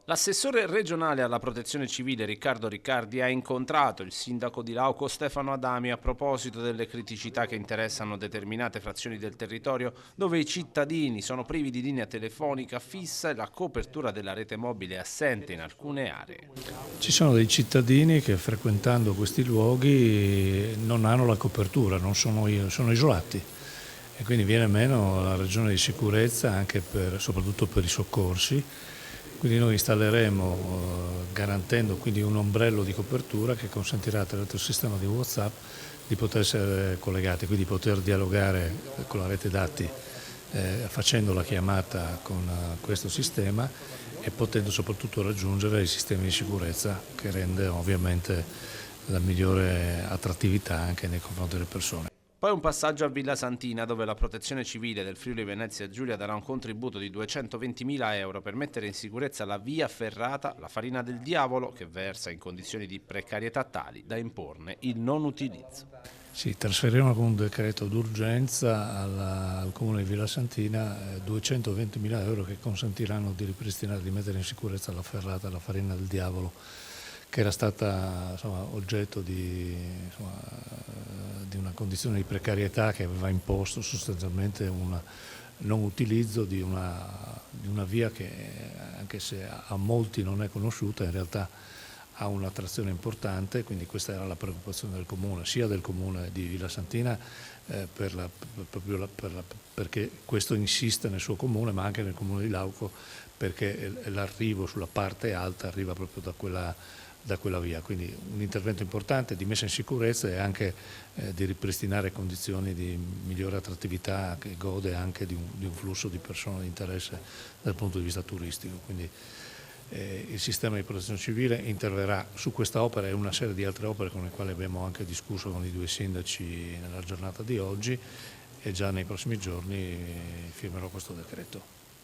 L'assessore regionale alla protezione civile Riccardo Riccardi ha incontrato il sindaco di Lauco Stefano Adami a proposito delle criticità che interessano determinate frazioni del territorio dove i cittadini sono privi di linea telefonica fissa e la copertura della rete mobile è assente in alcune aree. Ci sono dei cittadini che frequentando questi luoghi non hanno la copertura, sono isolati e quindi viene meno la ragione di sicurezza anche soprattutto per i soccorsi. Quindi noi installeremo, garantendo quindi un ombrello di copertura che consentirà attraverso il sistema di WhatsApp di poter essere collegati, quindi poter dialogare con la rete dati facendo la chiamata con questo sistema e potendo soprattutto raggiungere i sistemi di sicurezza che rende ovviamente la migliore attrattività anche nei confronti delle persone. Poi un passaggio a Villa Santina dove la protezione civile del Friuli Venezia Giulia darà un contributo di 220.000 euro per mettere in sicurezza la via ferrata, la Farina del Diavolo, che versa in condizioni di precarietà tali da imporne il non utilizzo. Sì, trasferiremo con un decreto d'urgenza al Comune di Villa Santina 220.000 euro che consentiranno di ripristinare, di mettere in sicurezza la ferrata, la Farina del Diavolo, che era stata oggetto di una condizione di precarietà che aveva imposto sostanzialmente un non utilizzo di una via che, anche se a molti non è conosciuta, in realtà ha un'attrazione importante, quindi questa era la preoccupazione del Comune, sia del Comune di Villa Santina perché questo insiste nel suo Comune, ma anche nel Comune di Lauco, perché l'arrivo sulla parte alta arriva proprio da quella via, quindi un intervento importante di messa in sicurezza e anche di ripristinare condizioni di migliore attrattività che gode anche di un flusso di persone di interesse dal punto di vista turistico. Quindi, il sistema di protezione civile interverrà su questa opera e una serie di altre opere con le quali abbiamo anche discusso con i due sindaci nella giornata di oggi e già nei prossimi giorni firmerò questo decreto.